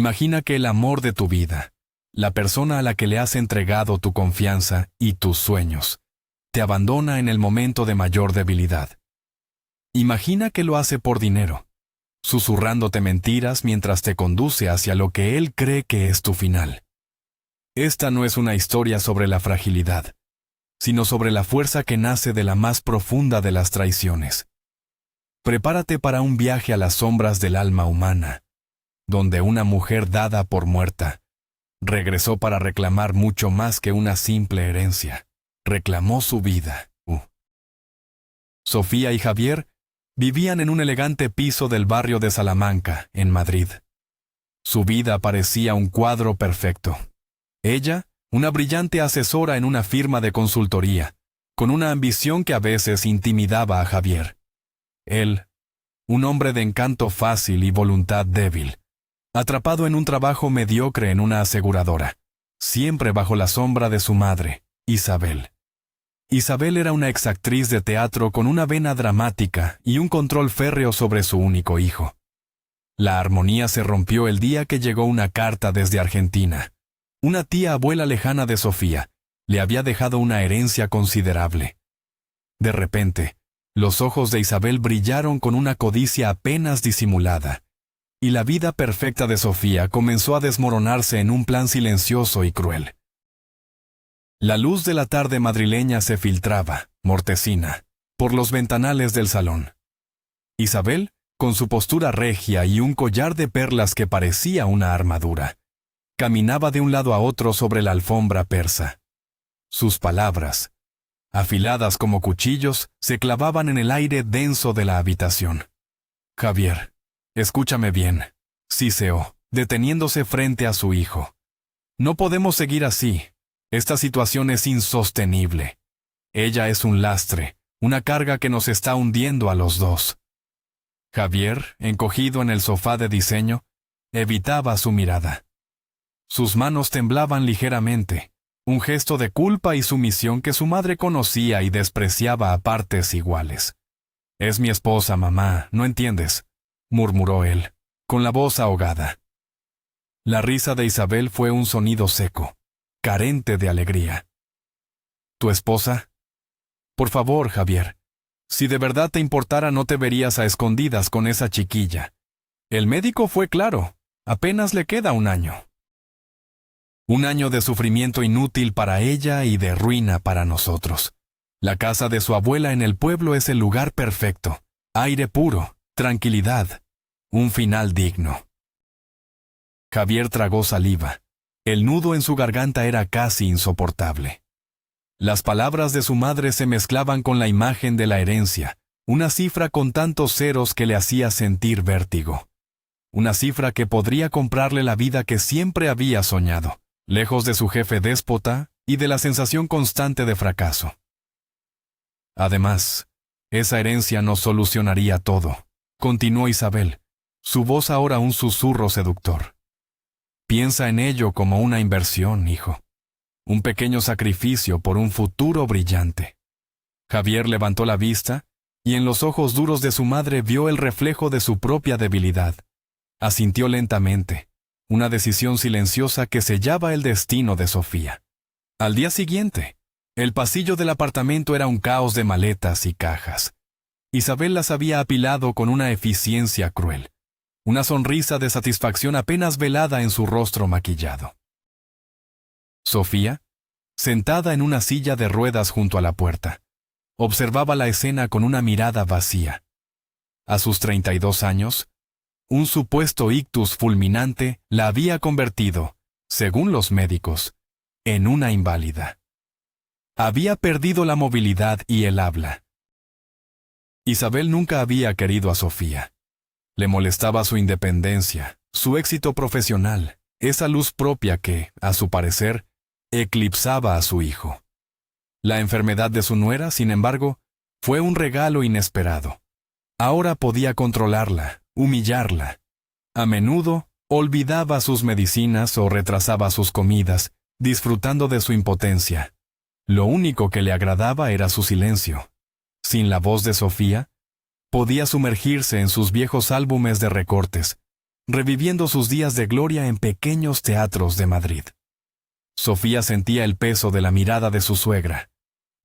Imagina que el amor de tu vida, la persona a la que le has entregado tu confianza y tus sueños, te abandona en el momento de mayor debilidad. Imagina que lo hace por dinero, susurrándote mentiras mientras te conduce hacia lo que él cree que es tu final. Esta no es una historia sobre la fragilidad, sino sobre la fuerza que nace de la más profunda de las traiciones. Prepárate para un viaje a las sombras del alma humana, donde una mujer dada por muerta regresó para reclamar mucho más que una simple herencia. Reclamó su vida. Sofía y Javier vivían en un elegante piso del barrio de Salamanca, en Madrid. Su vida parecía un cuadro perfecto. Ella, una brillante asesora en una firma de consultoría, con una ambición que a veces intimidaba a Javier. Él, un hombre de encanto fácil y voluntad débil, atrapado en un trabajo mediocre en una aseguradora, siempre bajo la sombra de su madre, Isabel. Isabel era una exactriz de teatro con una vena dramática y un control férreo sobre su único hijo. La armonía se rompió el día que llegó una carta desde Argentina. Una tía abuela lejana de Sofía le había dejado una herencia considerable. De repente, los ojos de Isabel brillaron con una codicia apenas disimulada, y la vida perfecta de Sofía comenzó a desmoronarse en un plan silencioso y cruel. La luz de la tarde madrileña se filtraba, mortecina, por los ventanales del salón. Isabel, con su postura regia y un collar de perlas que parecía una armadura, caminaba de un lado a otro sobre la alfombra persa. Sus palabras, afiladas como cuchillos, se clavaban en el aire denso de la habitación. Javier, escúchame bien, siseó, deteniéndose frente a su hijo. No podemos seguir así. Esta situación es insostenible. Ella es un lastre, una carga que nos está hundiendo a los dos. Javier, encogido en el sofá de diseño, evitaba su mirada. Sus manos temblaban ligeramente, un gesto de culpa y sumisión que su madre conocía y despreciaba a partes iguales. «Es mi esposa, mamá, ¿no entiendes?», murmuró él, con la voz ahogada. La risa de Isabel fue un sonido seco, carente de alegría. «¿Tu esposa? Por favor, Javier, si de verdad te importara no te verías a escondidas con esa chiquilla. El médico fue claro, apenas le queda un año». Un año de sufrimiento inútil para ella y de ruina para nosotros. La casa de su abuela en el pueblo es el lugar perfecto. Aire puro, tranquilidad, un final digno. Javier tragó saliva. El nudo en su garganta era casi insoportable. Las palabras de su madre se mezclaban con la imagen de la herencia, una cifra con tantos ceros que le hacía sentir vértigo. Una cifra que podría comprarle la vida que siempre había soñado, lejos de su jefe déspota y de la sensación constante de fracaso. Además, esa herencia no solucionaría todo, continuó Isabel, su voz ahora un susurro seductor. Piensa en ello como una inversión, hijo. Un pequeño sacrificio por un futuro brillante. Javier levantó la vista y en los ojos duros de su madre vio el reflejo de su propia debilidad. Asintió lentamente, una decisión silenciosa que sellaba el destino de Sofía. Al día siguiente, el pasillo del apartamento era un caos de maletas y cajas. Isabel las había apilado con una eficiencia cruel, una sonrisa de satisfacción apenas velada en su rostro maquillado. Sofía, sentada en una silla de ruedas junto a la puerta, observaba la escena con una mirada vacía. A sus 32 años, un supuesto ictus fulminante la había convertido, según los médicos, en una inválida. Había perdido la movilidad y el habla. Isabel nunca había querido a Sofía. Le molestaba su independencia, su éxito profesional, esa luz propia que, a su parecer, eclipsaba a su hijo. La enfermedad de su nuera, sin embargo, fue un regalo inesperado. Ahora podía controlarla, humillarla. A menudo, olvidaba sus medicinas o retrasaba sus comidas, disfrutando de su impotencia. Lo único que le agradaba era su silencio. Sin la voz de Sofía, podía sumergirse en sus viejos álbumes de recortes, reviviendo sus días de gloria en pequeños teatros de Madrid. Sofía sentía el peso de la mirada de su suegra,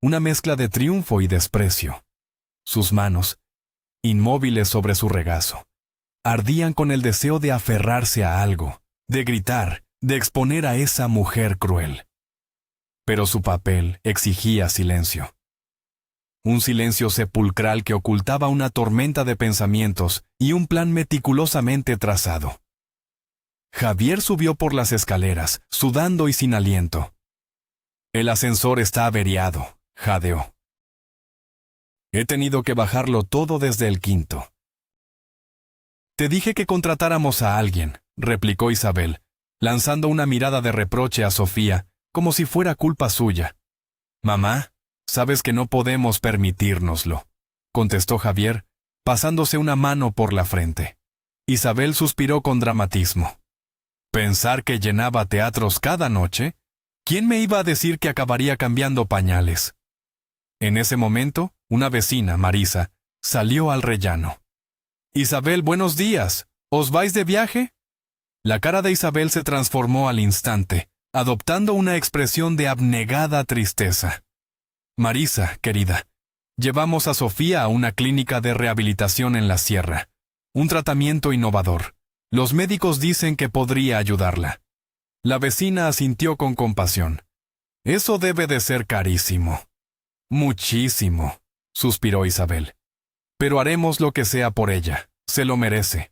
una mezcla de triunfo y desprecio. Sus manos, inmóviles sobre su regazo, ardían con el deseo de aferrarse a algo, de gritar, de exponer a esa mujer cruel. Pero su papel exigía silencio. Un silencio sepulcral que ocultaba una tormenta de pensamientos y un plan meticulosamente trazado. Javier subió por las escaleras, sudando y sin aliento. El ascensor está averiado, jadeó. He tenido que bajarlo todo desde el quinto. Te dije que contratáramos a alguien, replicó Isabel, lanzando una mirada de reproche a Sofía, como si fuera culpa suya. Mamá, sabes que no podemos permitírnoslo, contestó Javier, pasándose una mano por la frente. Isabel suspiró con dramatismo. Pensar que llenaba teatros cada noche, ¿quién me iba a decir que acabaría cambiando pañales? En ese momento, una vecina, Marisa, salió al rellano. Isabel, buenos días. ¿Os vais de viaje? La cara de Isabel se transformó al instante, adoptando una expresión de abnegada tristeza. Marisa, querida, llevamos a Sofía a una clínica de rehabilitación en la sierra. Un tratamiento innovador. Los médicos dicen que podría ayudarla. La vecina asintió con compasión. Eso debe de ser carísimo. Muchísimo, suspiró Isabel. Pero haremos lo que sea por ella, se lo merece.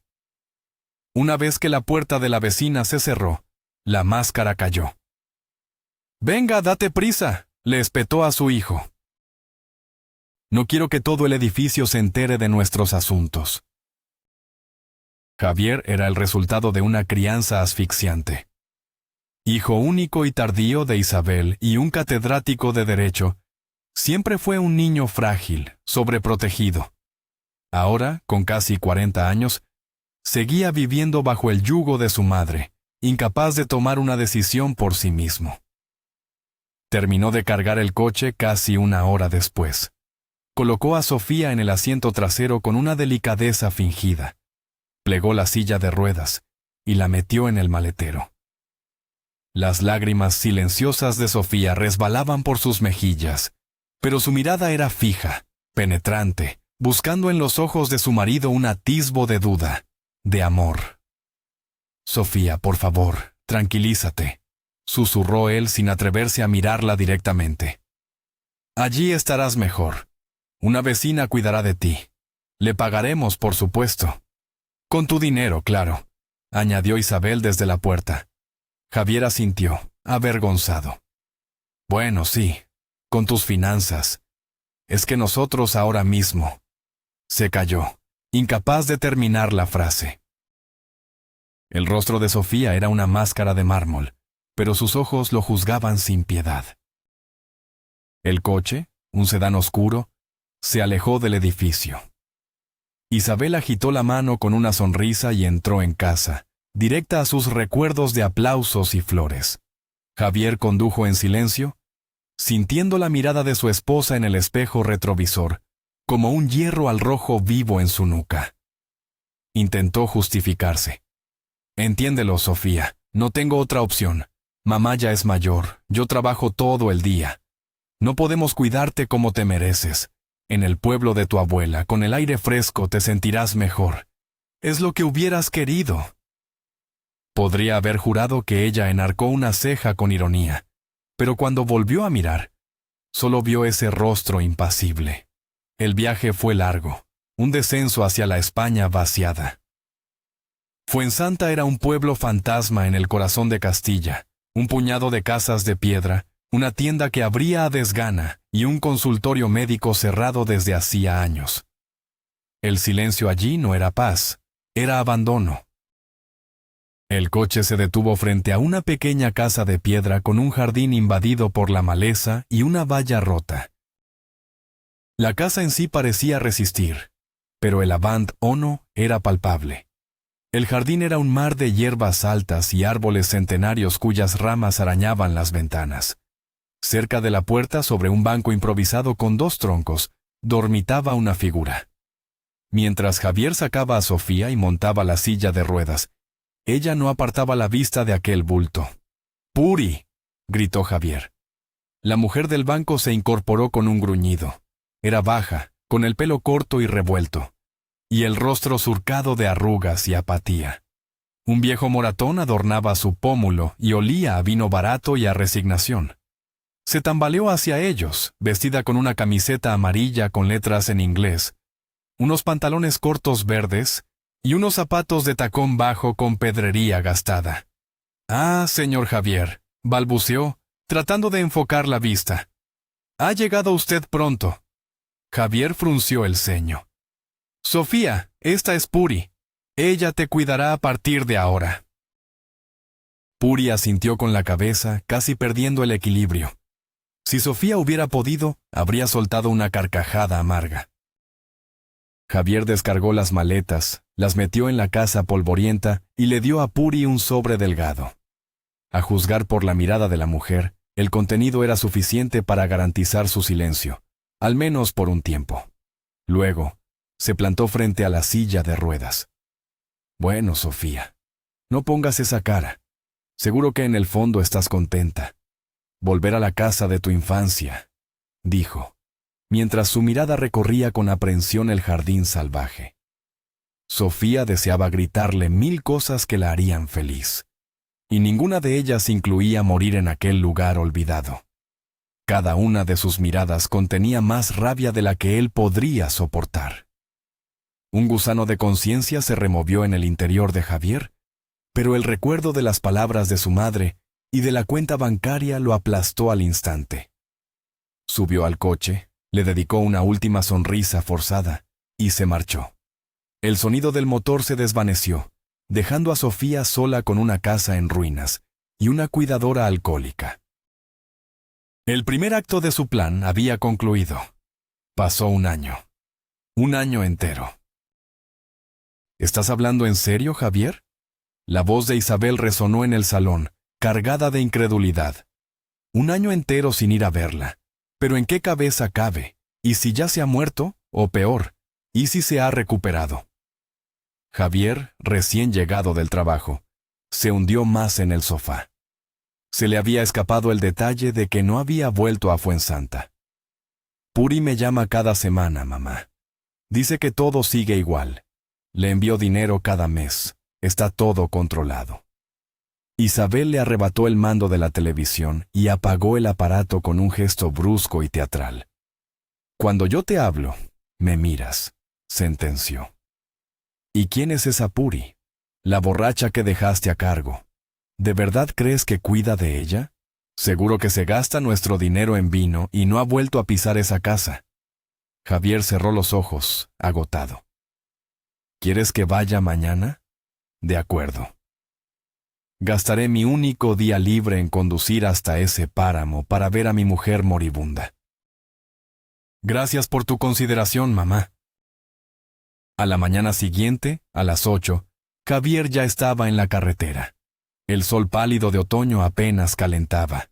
Una vez que la puerta de la vecina se cerró, la máscara cayó. Venga, date prisa, le espetó a su hijo. No quiero que todo el edificio se entere de nuestros asuntos. Javier era el resultado de una crianza asfixiante. Hijo único y tardío de Isabel y un catedrático de Derecho, siempre fue un niño frágil, sobreprotegido. Ahora, con casi 40 años, seguía viviendo bajo el yugo de su madre, incapaz de tomar una decisión por sí mismo. Terminó de cargar el coche casi una hora después. Colocó a Sofía en el asiento trasero con una delicadeza fingida. Plegó la silla de ruedas y la metió en el maletero. Las lágrimas silenciosas de Sofía resbalaban por sus mejillas, pero su mirada era fija, penetrante, buscando en los ojos de su marido un atisbo de duda, de amor. Sofía, por favor, tranquilízate, susurró él sin atreverse a mirarla directamente. Allí estarás mejor. Una vecina cuidará de ti. Le pagaremos, por supuesto. Con tu dinero, claro, añadió Isabel desde la puerta. Javier asintió, avergonzado. Bueno, sí, con tus finanzas. Es que nosotros ahora mismo. Se calló, incapaz de terminar la frase. El rostro de Sofía era una máscara de mármol, pero sus ojos lo juzgaban sin piedad. El coche, un sedán oscuro, se alejó del edificio. Isabel agitó la mano con una sonrisa y entró en casa, directa a sus recuerdos de aplausos y flores. Javier condujo en silencio, sintiendo la mirada de su esposa en el espejo retrovisor, como un hierro al rojo vivo en su nuca. Intentó justificarse. Entiéndelo, Sofía, no tengo otra opción. Mamá ya es mayor, yo trabajo todo el día. No podemos cuidarte como te mereces. En el pueblo de tu abuela, con el aire fresco, te sentirás mejor. Es lo que hubieras querido. Podría haber jurado que ella enarcó una ceja con ironía, pero cuando volvió a mirar, solo vio ese rostro impasible. El viaje fue largo, un descenso hacia la España vaciada. Fuensanta era un pueblo fantasma en el corazón de Castilla, un puñado de casas de piedra, una tienda que abría a desgana y un consultorio médico cerrado desde hacía años. El silencio allí no era paz, era abandono. El coche se detuvo frente a una pequeña casa de piedra con un jardín invadido por la maleza y una valla rota. La casa en sí parecía resistir, pero el avant ono era palpable. El jardín era un mar de hierbas altas y árboles centenarios cuyas ramas arañaban las ventanas. Cerca de la puerta, sobre un banco improvisado con 2 troncos, dormitaba una figura. Mientras Javier sacaba a Sofía y montaba la silla de ruedas, ella no apartaba la vista de aquel bulto. —¡Puri! —gritó Javier. La mujer del banco se incorporó con un gruñido. Era baja, con el pelo corto y revuelto, y el rostro surcado de arrugas y apatía. Un viejo moratón adornaba su pómulo y olía a vino barato y a resignación. Se tambaleó hacia ellos, vestida con una camiseta amarilla con letras en inglés, unos pantalones cortos verdes y unos zapatos de tacón bajo con pedrería gastada. —Ah, señor Javier —balbuceó, tratando de enfocar la vista—. Ha llegado usted pronto. Javier frunció el ceño. —Sofía, esta es Puri. Ella te cuidará a partir de ahora. Puri asintió con la cabeza, casi perdiendo el equilibrio. Si Sofía hubiera podido, habría soltado una carcajada amarga. Javier descargó las maletas, las metió en la casa polvorienta y le dio a Puri un sobre delgado. A juzgar por la mirada de la mujer, el contenido era suficiente para garantizar su silencio, al menos por un tiempo. Luego, se plantó frente a la silla de ruedas. —Bueno, Sofía, no pongas esa cara. Seguro que en el fondo estás contenta. Volver a la casa de tu infancia —dijo, mientras su mirada recorría con aprensión el jardín salvaje. Sofía deseaba gritarle 1000 cosas que la harían feliz, y ninguna de ellas incluía morir en aquel lugar olvidado. Cada una de sus miradas contenía más rabia de la que él podría soportar. Un gusano de conciencia se removió en el interior de Javier, pero el recuerdo de las palabras de su madre y de la cuenta bancaria lo aplastó al instante. Subió al coche, le dedicó una última sonrisa forzada y se marchó. El sonido del motor se desvaneció, dejando a Sofía sola con una casa en ruinas y una cuidadora alcohólica. El primer acto de su plan había concluido. Pasó un año entero. —¿Estás hablando en serio, Javier? La voz de Isabel resonó en el salón, cargada de incredulidad. Un año entero sin ir a verla. ¿Pero en qué cabeza cabe? ¿Y si ya se ha muerto? O peor, ¿y si se ha recuperado? Javier, recién llegado del trabajo, se hundió más en el sofá. Se le había escapado el detalle de que no había vuelto a Fuensanta. Puri me llama cada semana, mamá. Dice que todo sigue igual. Le envió dinero cada mes. Está todo controlado. Isabel le arrebató el mando de la televisión y apagó el aparato con un gesto brusco y teatral. —Cuando yo te hablo, me miras —sentenció. —¿Y quién es esa Puri? La borracha que dejaste a cargo. ¿De verdad crees que cuida de ella? Seguro que se gasta nuestro dinero en vino y no ha vuelto a pisar esa casa. Javier cerró los ojos, agotado. —¿Quieres que vaya mañana? De acuerdo. Gastaré mi único día libre en conducir hasta ese páramo para ver a mi mujer moribunda. Gracias por tu consideración, mamá. A la mañana siguiente, a las 8, Javier ya estaba en la carretera. El sol pálido de otoño apenas calentaba.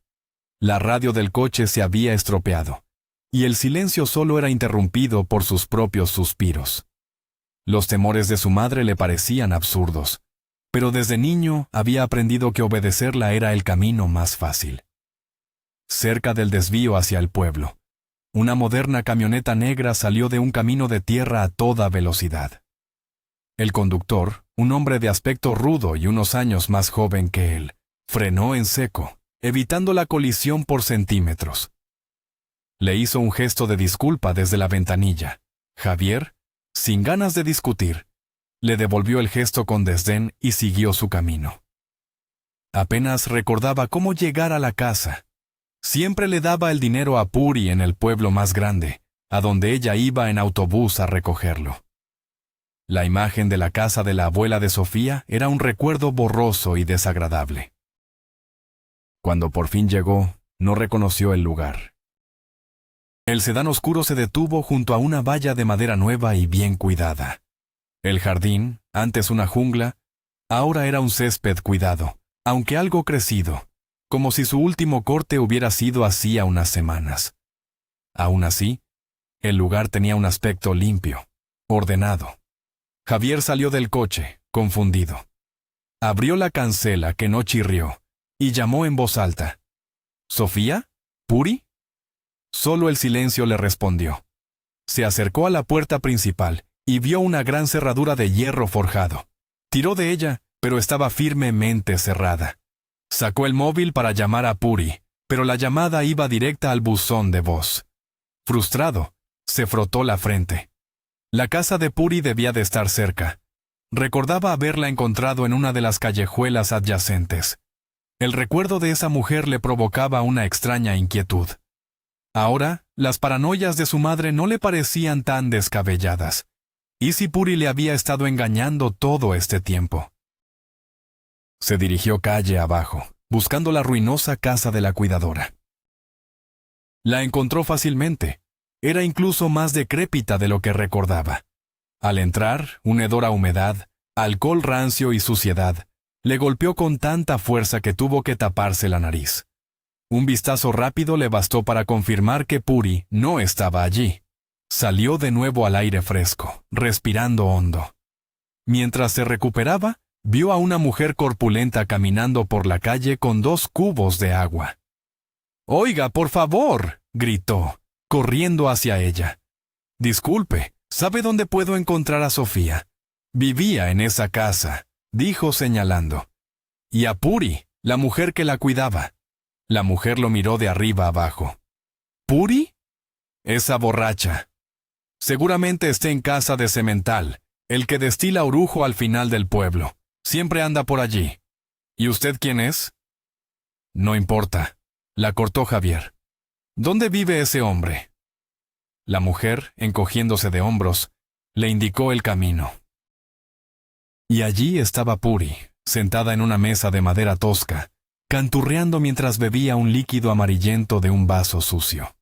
La radio del coche se había estropeado, y el silencio solo era interrumpido por sus propios suspiros. Los temores de su madre le parecían absurdos, pero desde niño había aprendido que obedecerla era el camino más fácil. Cerca del desvío hacia el pueblo, una moderna camioneta negra salió de un camino de tierra a toda velocidad. El conductor, un hombre de aspecto rudo y unos años más joven que él, frenó en seco, evitando la colisión por centímetros. Le hizo un gesto de disculpa desde la ventanilla. Javier, sin ganas de discutir, le devolvió el gesto con desdén y siguió su camino. Apenas recordaba cómo llegar a la casa. Siempre le daba el dinero a Puri en el pueblo más grande, a donde ella iba en autobús a recogerlo. La imagen de la casa de la abuela de Sofía era un recuerdo borroso y desagradable. Cuando por fin llegó, no reconoció el lugar. El sedán oscuro se detuvo junto a una valla de madera nueva y bien cuidada. El jardín, antes una jungla, ahora era un césped cuidado, aunque algo crecido, como si su último corte hubiera sido hacía unas semanas. Aún así, el lugar tenía un aspecto limpio, ordenado. Javier salió del coche, confundido. Abrió la cancela, que no chirrió, y llamó en voz alta. ¿Sofía? ¿Puri? Solo el silencio le respondió. Se acercó a la puerta principal y vio una gran cerradura de hierro forjado. Tiró de ella, pero estaba firmemente cerrada. Sacó el móvil para llamar a Puri, pero la llamada iba directa al buzón de voz. Frustrado, se frotó la frente. La casa de Puri debía de estar cerca. Recordaba haberla encontrado en una de las callejuelas adyacentes. El recuerdo de esa mujer le provocaba una extraña inquietud. Ahora, las paranoias de su madre no le parecían tan descabelladas. ¿Y si Puri le había estado engañando todo este tiempo? Se dirigió calle abajo, buscando la ruinosa casa de la cuidadora. La encontró fácilmente. Era incluso más decrépita de lo que recordaba. Al entrar, un hedor a humedad, alcohol rancio y suciedad, le golpeó con tanta fuerza que tuvo que taparse la nariz. Un vistazo rápido le bastó para confirmar que Puri no estaba allí. Salió de nuevo al aire fresco, respirando hondo. Mientras se recuperaba, vio a una mujer corpulenta caminando por la calle con 2 cubos de agua. «Oiga, por favor», gritó, corriendo hacia ella. «Disculpe, ¿sabe dónde puedo encontrar a Sofía? Vivía en esa casa», dijo señalando. «Y a Puri, la mujer que la cuidaba». La mujer lo miró de arriba abajo. «¿Puri?» «Esa borracha. Seguramente esté en casa de Semental, el que destila orujo al final del pueblo. Siempre anda por allí. ¿Y usted quién es?» «No importa», la cortó Javier. «¿Dónde vive ese hombre?» La mujer, encogiéndose de hombros, le indicó el camino. Y allí estaba Puri, sentada en una mesa de madera tosca, canturreando mientras bebía un líquido amarillento de un vaso sucio.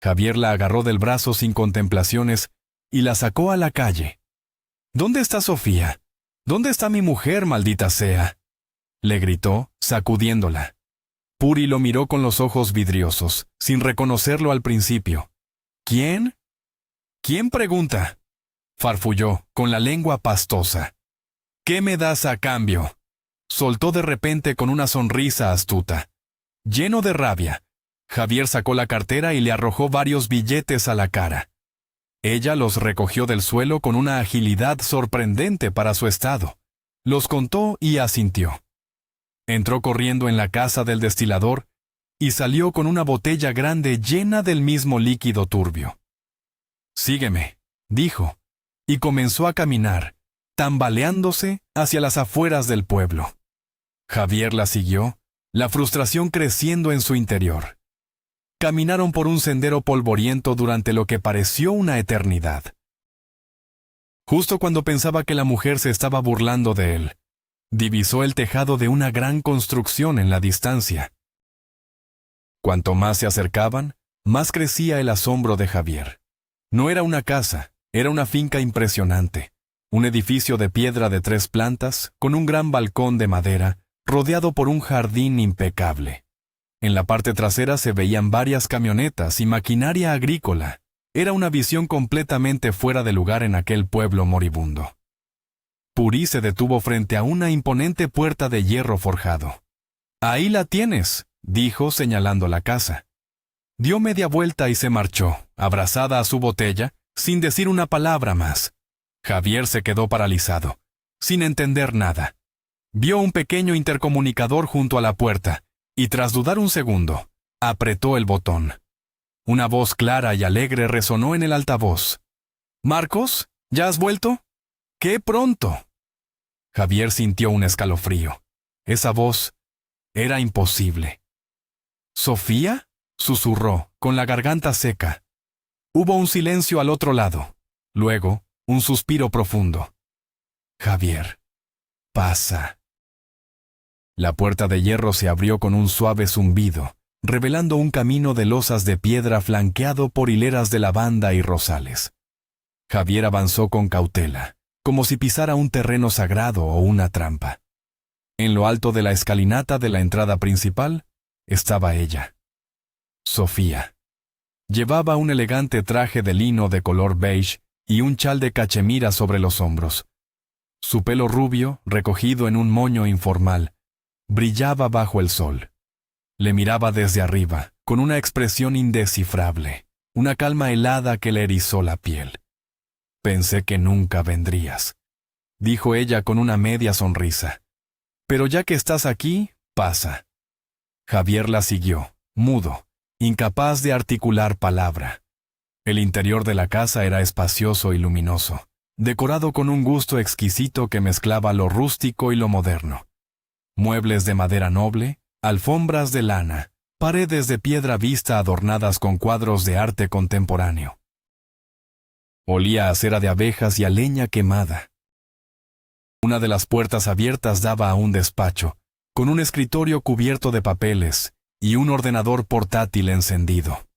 Javier la agarró del brazo sin contemplaciones y la sacó a la calle. «¿Dónde está Sofía? ¿Dónde está mi mujer, maldita sea?», le gritó, sacudiéndola. Puri lo miró con los ojos vidriosos, sin reconocerlo al principio. «¿Quién? ¿Quién pregunta?», farfulló, con la lengua pastosa. «¿Qué me das a cambio?», soltó de repente con una sonrisa astuta. Lleno de rabia, Javier sacó la cartera y le arrojó varios billetes a la cara. Ella los recogió del suelo con una agilidad sorprendente para su estado. Los contó y asintió. Entró corriendo en la casa del destilador y salió con una botella grande llena del mismo líquido turbio. «Sígueme», dijo, y comenzó a caminar, tambaleándose hacia las afueras del pueblo. Javier la siguió, la frustración creciendo en su interior. Caminaron por un sendero polvoriento durante lo que pareció una eternidad. Justo cuando pensaba que la mujer se estaba burlando de él, divisó el tejado de una gran construcción en la distancia. Cuanto más se acercaban, más crecía el asombro de Javier. No era una casa, era una finca impresionante. Un edificio de piedra de 3 plantas, con un gran balcón de madera, rodeado por un jardín impecable. En la parte trasera se veían varias camionetas y maquinaria agrícola. Era una visión completamente fuera de lugar en aquel pueblo moribundo. Puri se detuvo frente a una imponente puerta de hierro forjado. «Ahí la tienes», dijo señalando la casa. Dio media vuelta y se marchó, abrazada a su botella, sin decir una palabra más. Javier se quedó paralizado, sin entender nada. Vio un pequeño intercomunicador junto a la puerta, y tras dudar un segundo, apretó el botón. Una voz clara y alegre resonó en el altavoz. «¿Marcos? ¿Ya has vuelto? ¡Qué pronto!». Javier sintió un escalofrío. Esa voz era imposible. «¿Sofía?», susurró, con la garganta seca. Hubo un silencio al otro lado. Luego, un suspiro profundo. «Javier, pasa». La puerta de hierro se abrió con un suave zumbido, revelando un camino de losas de piedra flanqueado por hileras de lavanda y rosales. Javier avanzó con cautela, como si pisara un terreno sagrado o una trampa. En lo alto de la escalinata de la entrada principal estaba ella. Sofía. Llevaba un elegante traje de lino de color beige y un chal de cachemira sobre los hombros. Su pelo rubio, recogido en un moño informal, brillaba bajo el sol. Le miraba desde arriba, con una expresión indescifrable, una calma helada que le erizó la piel. «Pensé que nunca vendrías», dijo ella con una media sonrisa. «Pero ya que estás aquí, pasa». Javier la siguió, mudo, incapaz de articular palabra. El interior de la casa era espacioso y luminoso, decorado con un gusto exquisito que mezclaba lo rústico y lo moderno. Muebles de madera noble, alfombras de lana, paredes de piedra vista adornadas con cuadros de arte contemporáneo. Olía a cera de abejas y a leña quemada. Una de las puertas abiertas daba a un despacho, con un escritorio cubierto de papeles y un ordenador portátil encendido.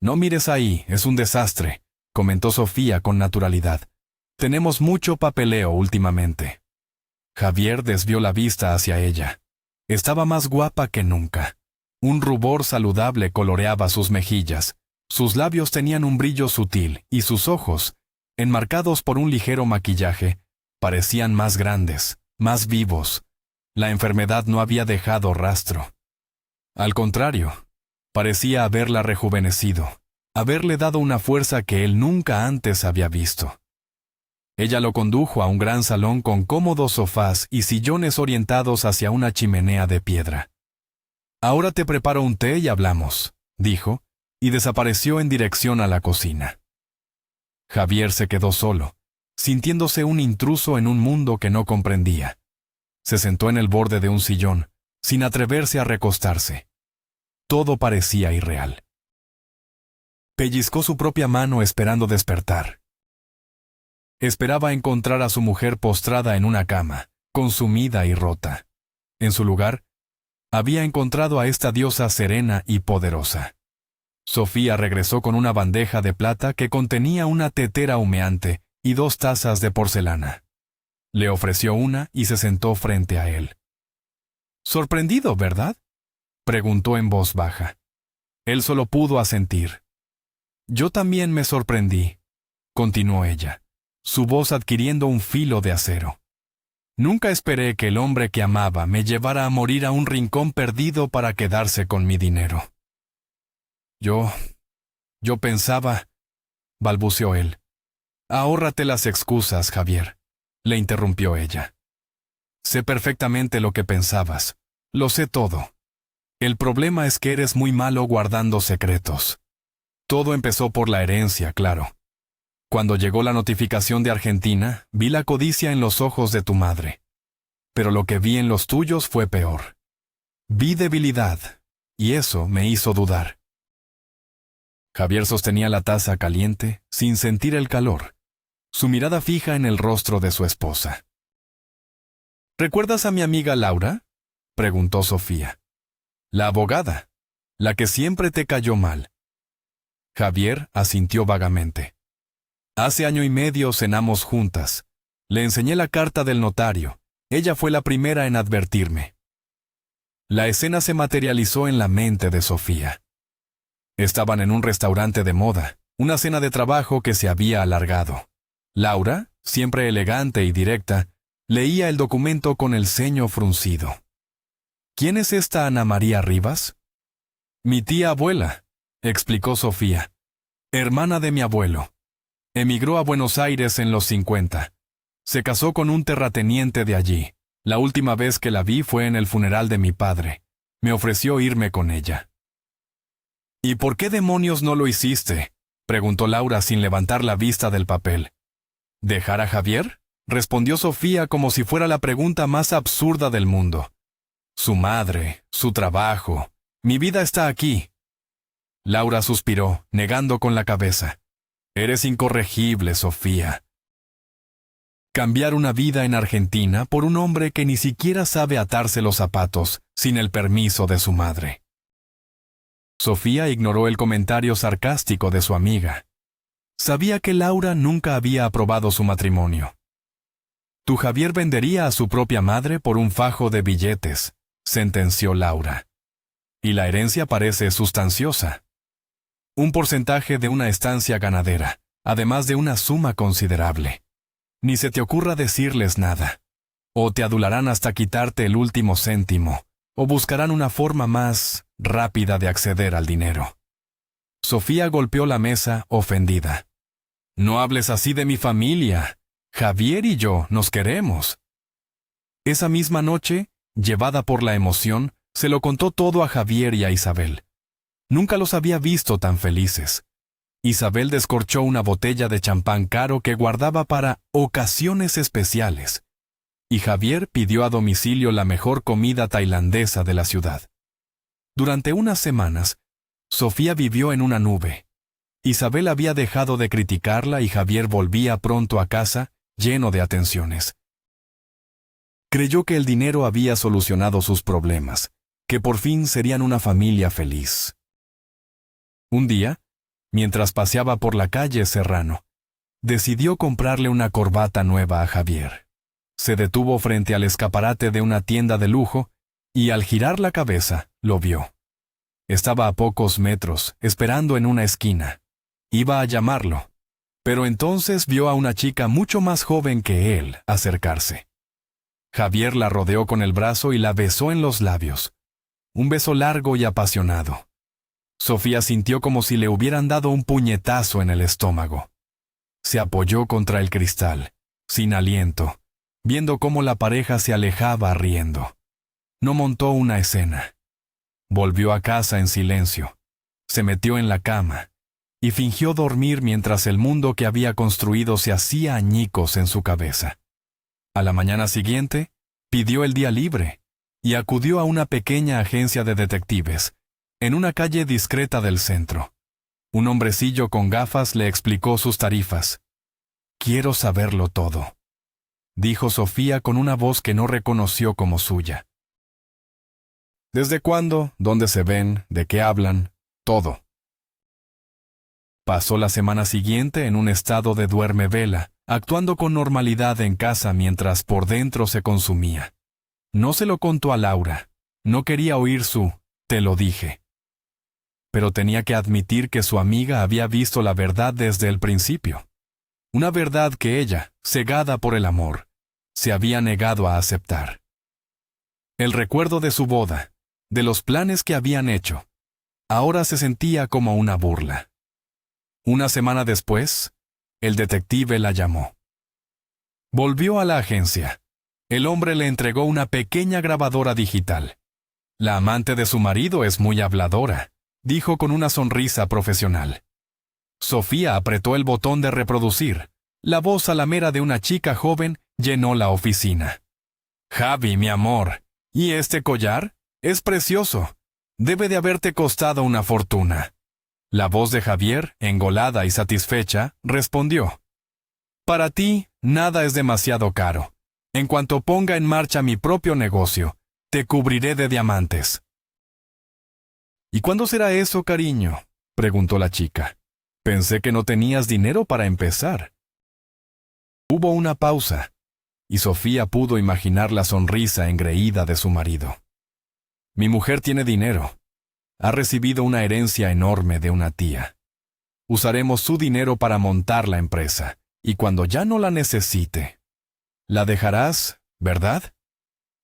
«No mires ahí, es un desastre», comentó Sofía con naturalidad. «Tenemos mucho papeleo últimamente». Javier desvió la vista hacia ella. Estaba más guapa que nunca. Un rubor saludable coloreaba sus mejillas. Sus labios tenían un brillo sutil y sus ojos, enmarcados por un ligero maquillaje, parecían más grandes, más vivos. La enfermedad no había dejado rastro. Al contrario, parecía haberla rejuvenecido, haberle dado una fuerza que él nunca antes había visto. Ella lo condujo a un gran salón con cómodos sofás y sillones orientados hacia una chimenea de piedra. «Ahora te preparo un té y hablamos», dijo, y desapareció en dirección a la cocina. Javier se quedó solo, sintiéndose un intruso en un mundo que no comprendía. Se sentó en el borde de un sillón, sin atreverse a recostarse. Todo parecía irreal. Pellizcó su propia mano esperando despertar. Esperaba encontrar a su mujer postrada en una cama, consumida y rota. En su lugar, había encontrado a esta diosa serena y poderosa. Sofía regresó con una bandeja de plata que contenía una tetera humeante y 2 tazas de porcelana. Le ofreció una y se sentó frente a él. «Sorprendido, ¿verdad?», preguntó en voz baja. Él solo pudo asentir. «Yo también me sorprendí», continuó ella, su voz adquiriendo un filo de acero. «Nunca esperé que el hombre que amaba me llevara a morir a un rincón perdido para quedarse con mi dinero». Yo pensaba», balbuceó él. «Ahórrate las excusas, Javier», le interrumpió ella. «Sé perfectamente lo que pensabas. Lo sé todo. El problema es que eres muy malo guardando secretos. Todo empezó por la herencia, claro. Cuando llegó la notificación de Argentina, vi la codicia en los ojos de tu madre. Pero lo que vi en los tuyos fue peor. Vi debilidad, y eso me hizo dudar». Javier sostenía la taza caliente, sin sentir el calor, su mirada fija en el rostro de su esposa. «¿Recuerdas a mi amiga Laura?», preguntó Sofía. «La abogada, la que siempre te cayó mal». Javier asintió vagamente. «Hace 1 año y medio cenamos juntas. Le enseñé la carta del notario. Ella fue la primera en advertirme». La escena se materializó en la mente de Sofía. Estaban en un restaurante de moda, una cena de trabajo que se había alargado. Laura, siempre elegante y directa, leía el documento con el ceño fruncido. «¿Quién es esta Ana María Rivas?». «Mi tía abuela», explicó Sofía. «Hermana de mi abuelo. Emigró a Buenos Aires en los 50. Se casó con un terrateniente de allí. La última vez que la vi fue en el funeral de mi padre. Me ofreció irme con ella». «¿Y por qué demonios no lo hiciste?», preguntó Laura sin levantar la vista del papel. «¿Dejar a Javier?», respondió Sofía como si fuera la pregunta más absurda del mundo. «Su madre, su trabajo, mi vida está aquí». Laura suspiró, negando con la cabeza. «Eres incorregible, Sofía». Cambiar una vida en Argentina por un hombre que ni siquiera sabe atarse los zapatos sin el permiso de su madre. Sofía ignoró el comentario sarcástico de su amiga. Sabía que Laura nunca había aprobado su matrimonio. «Tu Javier vendería a su propia madre por un fajo de billetes», sentenció Laura. «Y la herencia parece sustanciosa. Un porcentaje de una estancia ganadera, además de una suma considerable. Ni se te ocurra decirles nada. O te adularán hasta quitarte el último céntimo, o buscarán una forma más rápida de acceder al dinero. Sofía golpeó la mesa, ofendida. No hables así de mi familia. Javier y yo nos queremos. Esa misma noche, llevada por la emoción, se lo contó todo a Javier y a Isabel. Nunca los había visto tan felices. Isabel descorchó una botella de champán caro que guardaba para ocasiones especiales. Y Javier pidió a domicilio la mejor comida tailandesa de la ciudad. Durante unas semanas, Sofía vivió en una nube. Isabel había dejado de criticarla y Javier volvía pronto a casa, lleno de atenciones. Creyó que el dinero había solucionado sus problemas, que por fin serían una familia feliz. Un día, mientras paseaba por la calle Serrano, decidió comprarle una corbata nueva a Javier. Se detuvo frente al escaparate de una tienda de lujo y al girar la cabeza, lo vio. Estaba a pocos metros, esperando en una esquina. Iba a llamarlo, pero entonces vio a una chica mucho más joven que él acercarse. Javier la rodeó con el brazo y la besó en los labios. Un beso largo y apasionado. Sofía sintió como si le hubieran dado un puñetazo en el estómago. Se apoyó contra el cristal, sin aliento, viendo cómo la pareja se alejaba riendo. No montó una escena. Volvió a casa en silencio. Se metió en la cama y fingió dormir mientras el mundo que había construido se hacía añicos en su cabeza. A la mañana siguiente, pidió el día libre y acudió a una pequeña agencia de detectives, en una calle discreta del centro. Un hombrecillo con gafas le explicó sus tarifas. «Quiero saberlo todo», dijo Sofía con una voz que no reconoció como suya. «¿Desde cuándo? ¿Dónde se ven? ¿De qué hablan? Todo». Pasó la semana siguiente en un estado de duerme-vela, actuando con normalidad en casa mientras por dentro se consumía. No se lo contó a Laura. No quería oír su «te lo dije». Pero tenía que admitir que su amiga había visto la verdad desde el principio. Una verdad que ella, cegada por el amor, se había negado a aceptar. El recuerdo de su boda, de los planes que habían hecho, ahora se sentía como una burla. Una semana después, el detective la llamó. Volvió a la agencia. El hombre le entregó una pequeña grabadora digital. La amante de su marido es muy habladora, dijo con una sonrisa profesional. Sofía apretó el botón de reproducir. La voz salamera de una chica joven llenó la oficina. «Javi, mi amor, ¿y este collar? Es precioso. Debe de haberte costado una fortuna». La voz de Javier, engolada y satisfecha, respondió. «Para ti, nada es demasiado caro. En cuanto ponga en marcha mi propio negocio, te cubriré de diamantes». «¿Y cuándo será eso, cariño?», preguntó la chica. «Pensé que no tenías dinero para empezar». Hubo una pausa, y Sofía pudo imaginar la sonrisa engreída de su marido. «Mi mujer tiene dinero. Ha recibido una herencia enorme de una tía. Usaremos su dinero para montar la empresa, y cuando ya no la necesite, la dejarás, ¿verdad?»,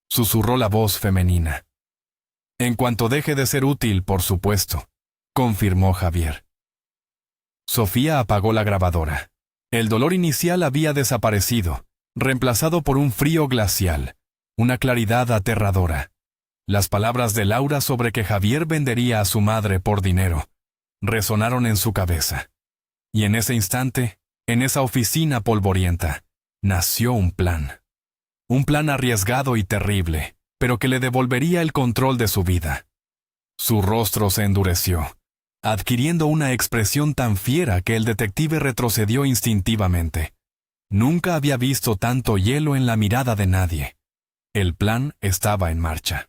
susurró la voz femenina. «En cuanto deje de ser útil, por supuesto», confirmó Javier. Sofía apagó la grabadora. El dolor inicial había desaparecido, reemplazado por un frío glacial, una claridad aterradora. Las palabras de Laura sobre que Javier vendería a su madre por dinero resonaron en su cabeza. Y en ese instante, en esa oficina polvorienta, nació un plan. Un plan arriesgado y terrible, pero que le devolvería el control de su vida. Su rostro se endureció, adquiriendo una expresión tan fiera que el detective retrocedió instintivamente. Nunca había visto tanto hielo en la mirada de nadie. El plan estaba en marcha.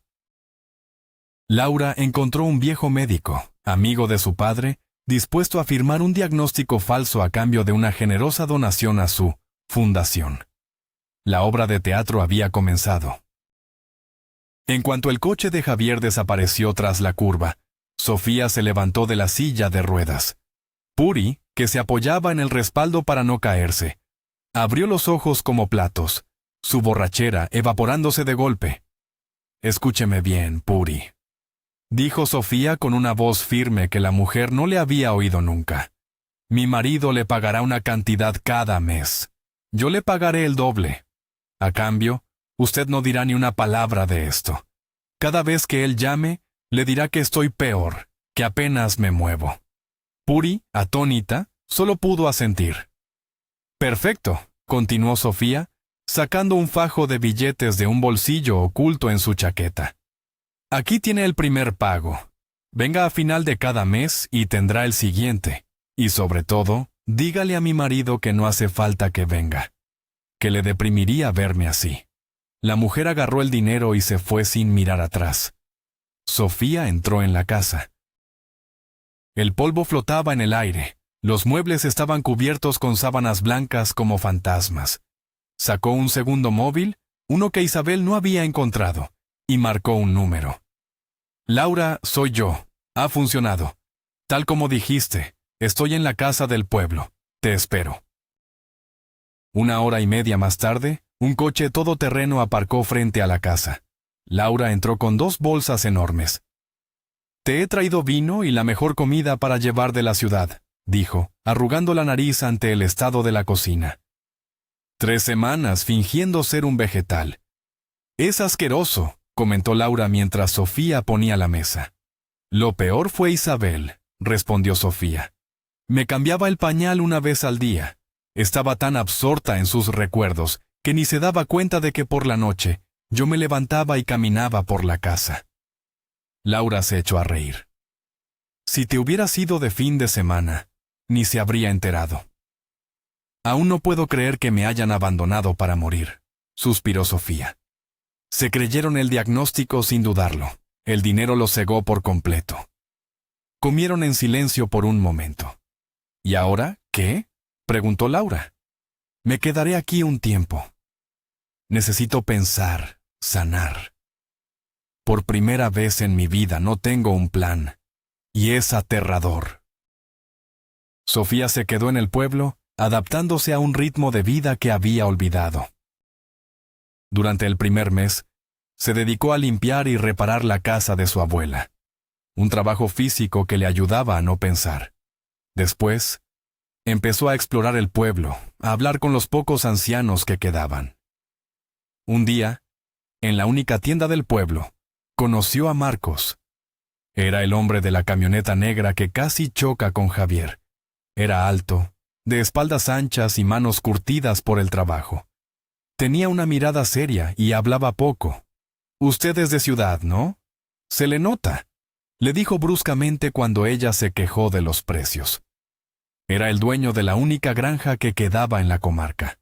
Laura encontró un viejo médico, amigo de su padre, dispuesto a firmar un diagnóstico falso a cambio de una generosa donación a su fundación. La obra de teatro había comenzado. En cuanto el coche de Javier desapareció tras la curva, Sofía se levantó de la silla de ruedas. Puri, que se apoyaba en el respaldo para no caerse, Abrió los ojos como platos, su borrachera evaporándose de golpe. «Escúcheme bien, Puri», dijo Sofía con una voz firme que la mujer no le había oído nunca. «Mi marido le pagará una cantidad cada mes. Yo le pagaré el doble. A cambio, usted no dirá ni una palabra de esto. Cada vez que él llame, le dirá que estoy peor, que apenas me muevo». Puri, atónita, solo pudo asentir. «Perfecto», continuó Sofía, sacando un fajo de billetes de un bolsillo oculto en su chaqueta. «Aquí tiene el primer pago. Venga a final de cada mes y tendrá el siguiente. Y sobre todo, dígale a mi marido que no hace falta que venga. Que le deprimiría verme así». La mujer agarró el dinero y se fue sin mirar atrás. Sofía entró en la casa. El polvo flotaba en el aire. Los muebles estaban cubiertos con sábanas blancas como fantasmas. Sacó un segundo móvil, uno que Isabel no había encontrado, y marcó un número. «Laura, soy yo. Ha funcionado. Tal como dijiste, estoy en la casa del pueblo. Te espero». 1 hora y media más tarde, un coche todoterreno aparcó frente a la casa. Laura entró con 2 bolsas enormes. «Te he traído vino y la mejor comida para llevar de la ciudad», dijo, arrugando la nariz ante el estado de la cocina. 3 semanas fingiendo ser un vegetal. «Es asqueroso», comentó Laura mientras Sofía ponía la mesa. «Lo peor fue Isabel», respondió Sofía. «Me cambiaba el pañal una vez al día. Estaba tan absorta en sus recuerdos que ni se daba cuenta de que por la noche yo me levantaba y caminaba por la casa». Laura se echó a reír. «Si te hubieras ido de fin de semana, ni se habría enterado». «Aún no puedo creer que me hayan abandonado para morir», suspiró Sofía. Se creyeron el diagnóstico sin dudarlo. El dinero los cegó por completo. Comieron en silencio por un momento. «¿Y ahora qué?», preguntó Laura. «Me quedaré aquí un tiempo. Necesito pensar, sanar. Por primera vez en mi vida no tengo un plan, y es aterrador». Sofía se quedó en el pueblo, adaptándose a un ritmo de vida que había olvidado. Durante el primer mes, se dedicó a limpiar y reparar la casa de su abuela, un trabajo físico que le ayudaba a no pensar. Después, empezó a explorar el pueblo, a hablar con los pocos ancianos que quedaban. Un día, en la única tienda del pueblo, conoció a Marcos. Era el hombre de la camioneta negra que casi choca con Javier. Era alto, de espaldas anchas y manos curtidas por el trabajo. Tenía una mirada seria y hablaba poco. «Usted es de ciudad, ¿no? Se le nota», le dijo bruscamente cuando ella se quejó de los precios. Era el dueño de la única granja que quedaba en la comarca.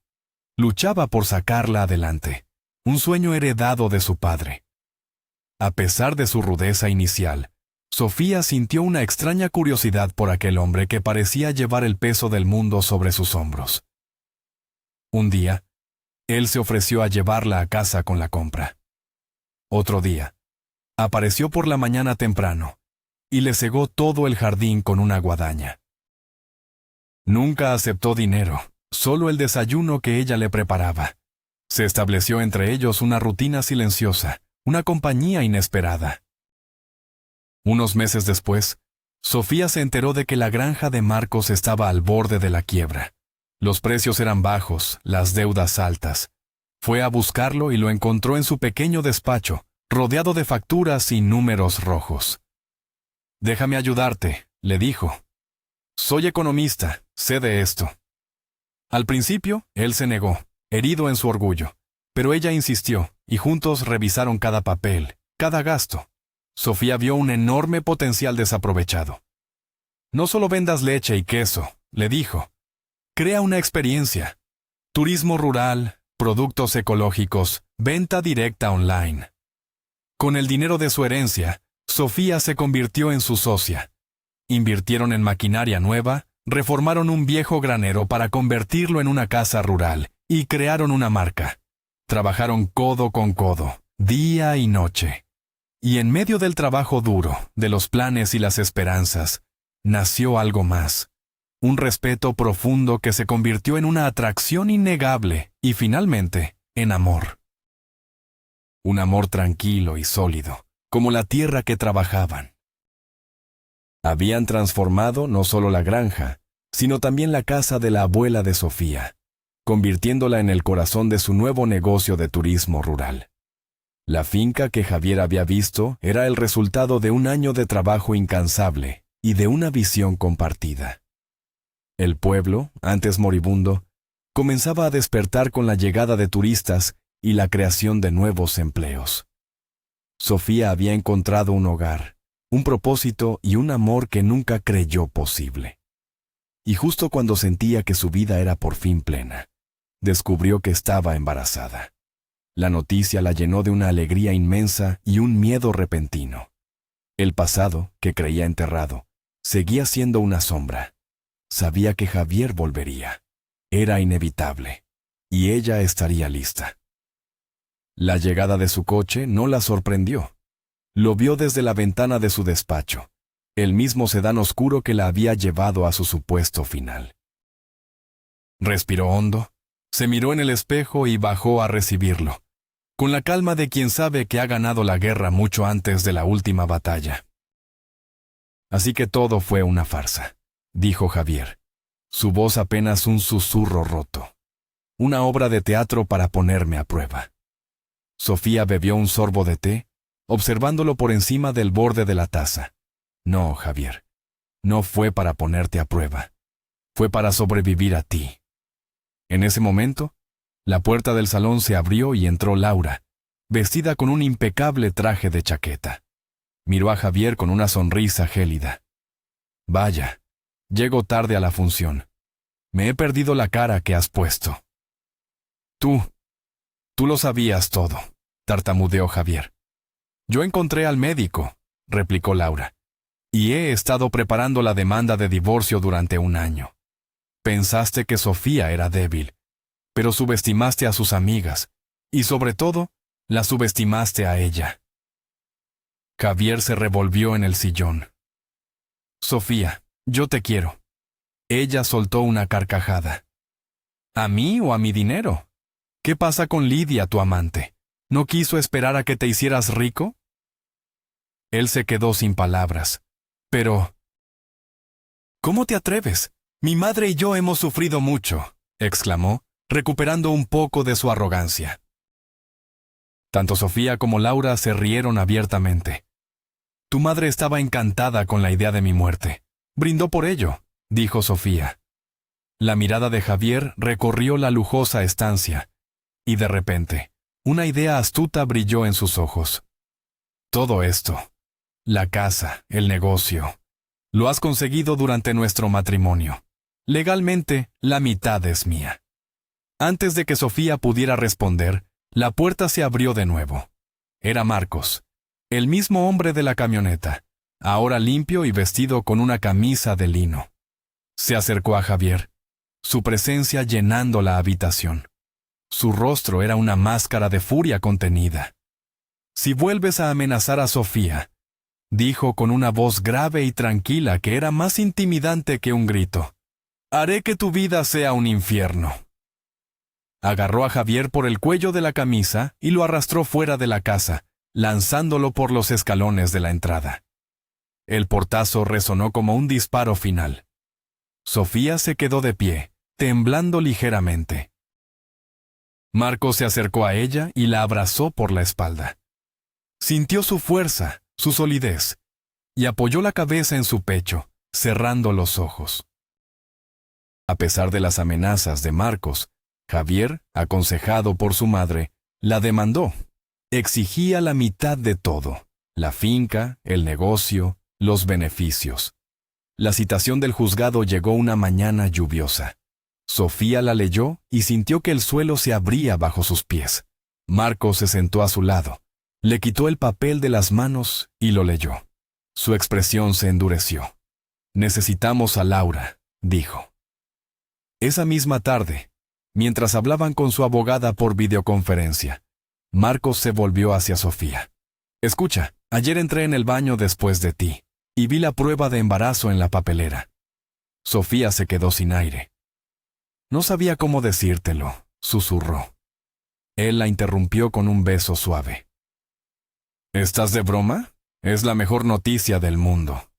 Luchaba por sacarla adelante, un sueño heredado de su padre. A pesar de su rudeza inicial, Sofía sintió una extraña curiosidad por aquel hombre que parecía llevar el peso del mundo sobre sus hombros. Un día, él se ofreció a llevarla a casa con la compra. Otro día, apareció por la mañana temprano y le cegó todo el jardín con una guadaña. Nunca aceptó dinero, solo el desayuno que ella le preparaba. Se estableció entre ellos una rutina silenciosa, una compañía inesperada. Unos meses después, Sofía se enteró de que la granja de Marcos estaba al borde de la quiebra. Los precios eran bajos, las deudas altas. Fue a buscarlo y lo encontró en su pequeño despacho, rodeado de facturas y números rojos. «Déjame ayudarte», le dijo. «Soy economista, sé de esto». Al principio, él se negó, herido en su orgullo, pero ella insistió, y juntos revisaron cada papel, cada gasto. Sofía vio un enorme potencial desaprovechado. «No solo vendas leche y queso», le dijo. «Crea una experiencia. Turismo rural, productos ecológicos, venta directa online». Con el dinero de su herencia, Sofía se convirtió en su socia. Invirtieron en maquinaria nueva, reformaron un viejo granero para convertirlo en una casa rural y crearon una marca. Trabajaron codo con codo, día y noche. Y en medio del trabajo duro, de los planes y las esperanzas, nació algo más. un respeto profundo que se convirtió en una atracción innegable y finalmente en amor. Un amor tranquilo y sólido, como la tierra que trabajaban. Habían transformado no solo la granja, sino también la casa de la abuela de Sofía, convirtiéndola en el corazón de su nuevo negocio de turismo rural. La finca que Javier había visto era el resultado de un año de trabajo incansable y de una visión compartida. El pueblo, antes moribundo, comenzaba a despertar con la llegada de turistas y la creación de nuevos empleos. Sofía había encontrado un hogar, un propósito y un amor que nunca creyó posible. Y justo cuando sentía que su vida era por fin plena, descubrió que estaba embarazada. La noticia la llenó de una alegría inmensa y un miedo repentino. El pasado, que creía enterrado, seguía siendo una sombra. Sabía que Javier volvería. Era inevitable. Y ella estaría lista. La llegada de su coche no la sorprendió. Lo vio desde la ventana de su despacho, el mismo sedán oscuro que la había llevado a su supuesto final. Respiró hondo, se miró en el espejo y bajó a recibirlo, con la calma de quien sabe que ha ganado la guerra mucho antes de la última batalla. Así que todo fue una farsa, dijo Javier, su voz apenas un susurro roto. Una obra de teatro para ponerme a prueba. Sofía bebió un sorbo de té, observándolo por encima del borde de la taza. No, Javier, no fue para ponerte a prueba. Fue para sobrevivir a ti. En ese momento, la puerta del salón se abrió y entró Laura, vestida con un impecable traje de chaqueta. Miró a Javier con una sonrisa gélida. Vaya, llego tarde a la función. Me he perdido la cara que has puesto. Tú lo sabías todo, tartamudeó Javier. Yo encontré al médico, replicó Laura, y he estado preparando la demanda de divorcio durante un año. Pensaste que Sofía era débil, pero subestimaste a sus amigas, y sobre todo, la subestimaste a ella. Javier se revolvió en el sillón. Sofía, yo te quiero. Ella soltó una carcajada. ¿A mí o a mi dinero? ¿Qué pasa con Lidia, tu amante? ¿No quiso esperar a que te hicieras rico? Él se quedó sin palabras. Pero... ¿Cómo te atreves? Mi madre y yo hemos sufrido mucho, exclamó, recuperando un poco de su arrogancia. Tanto Sofía como Laura se rieron abiertamente. Tu madre estaba encantada con la idea de mi muerte. Brindó por ello, dijo Sofía. La mirada de Javier recorrió la lujosa estancia, y de repente, una idea astuta brilló en sus ojos. Todo esto, la casa, el negocio, lo has conseguido durante nuestro matrimonio. Legalmente, la mitad es mía. Antes de que Sofía pudiera responder, la puerta se abrió de nuevo. Era Marcos, el mismo hombre de la camioneta, ahora limpio y vestido con una camisa de lino. Se acercó a Javier, su presencia llenando la habitación. Su rostro era una máscara de furia contenida. Si vuelves a amenazar a Sofía, dijo con una voz grave y tranquila que era más intimidante que un grito, haré que tu vida sea un infierno. Agarró a Javier por el cuello de la camisa y lo arrastró fuera de la casa, lanzándolo por los escalones de la entrada. El portazo resonó como un disparo final. Sofía se quedó de pie, temblando ligeramente. Marcos se acercó a ella y la abrazó por la espalda. Sintió su fuerza, su solidez, y apoyó la cabeza en su pecho, cerrando los ojos. A pesar de las amenazas de Marcos, Javier, aconsejado por su madre, la demandó. Exigía la mitad de todo: la finca, el negocio, los beneficios. La citación del juzgado llegó una mañana lluviosa. Sofía la leyó y sintió que el suelo se abría bajo sus pies. Marcos se sentó a su lado, le quitó el papel de las manos y lo leyó. Su expresión se endureció. Necesitamos a Laura, dijo. Esa misma tarde, mientras hablaban con su abogada por videoconferencia, Marcos se volvió hacia Sofía. Escucha, ayer entré en el baño después de ti, y vi la prueba de embarazo en la papelera. Sofía se quedó sin aire. No sabía cómo decírtelo, susurró. Él la interrumpió con un beso suave. ¿Estás de broma? Es la mejor noticia del mundo.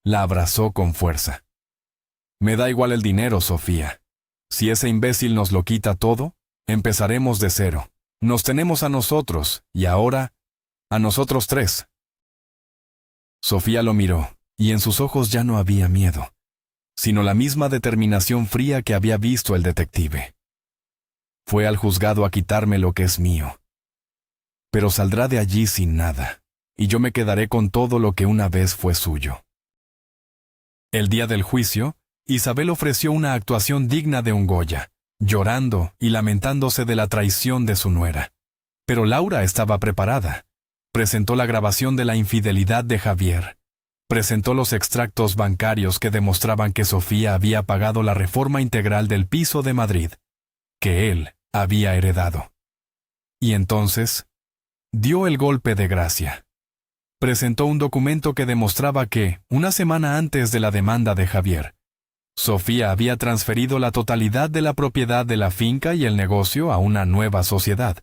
La abrazó con fuerza. Me da igual el dinero, Sofía. Si ese imbécil nos lo quita todo, empezaremos de cero. Nos tenemos a nosotros, y ahora, a nosotros tres. Sofía lo miró, y en sus ojos ya no había miedo, sino la misma determinación fría que había visto el detective. Fue al juzgado a quitarme lo que es mío. Pero saldrá de allí sin nada, y yo me quedaré con todo lo que una vez fue suyo. El día del juicio, Isabel ofreció una actuación digna de un Goya, llorando y lamentándose de la traición de su nuera. Pero Laura estaba preparada. Presentó la grabación de la infidelidad de Javier. Presentó los extractos bancarios que demostraban que Sofía había pagado la reforma integral del piso de Madrid, que él había heredado. Y entonces, dio el golpe de gracia. Presentó un documento que demostraba que, una semana antes de la demanda de Javier, Sofía había transferido la totalidad de la propiedad de la finca y el negocio a una nueva sociedad,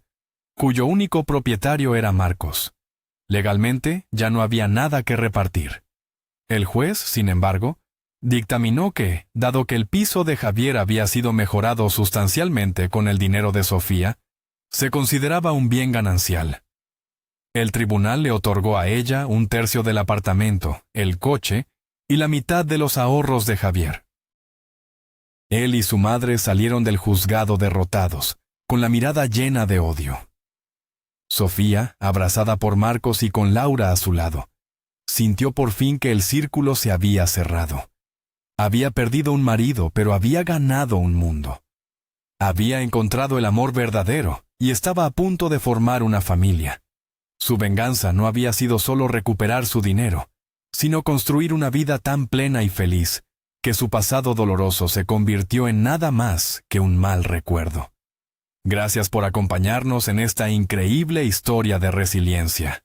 cuyo único propietario era Marcos. Legalmente, ya no había nada que repartir. El juez, sin embargo, dictaminó que, dado que el piso de Javier había sido mejorado sustancialmente con el dinero de Sofía, se consideraba un bien ganancial. El tribunal le otorgó a ella 1/3 del apartamento, el coche y la mitad de los ahorros de Javier. Él y su madre salieron del juzgado derrotados, con la mirada llena de odio. Sofía, abrazada por Marcos y con Laura a su lado, sintió por fin que el círculo se había cerrado. Había perdido un marido, pero había ganado un mundo. Había encontrado el amor verdadero y estaba a punto de formar una familia. Su venganza no había sido solo recuperar su dinero, sino construir una vida tan plena y feliz, que su pasado doloroso se convirtió en nada más que un mal recuerdo. Gracias por acompañarnos en esta increíble historia de resiliencia.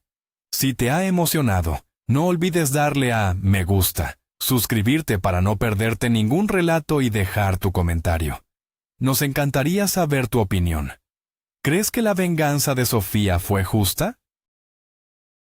Si te ha emocionado, no olvides darle a me gusta, suscribirte para no perderte ningún relato y dejar tu comentario. Nos encantaría saber tu opinión. ¿Crees que la venganza de Sofía fue justa?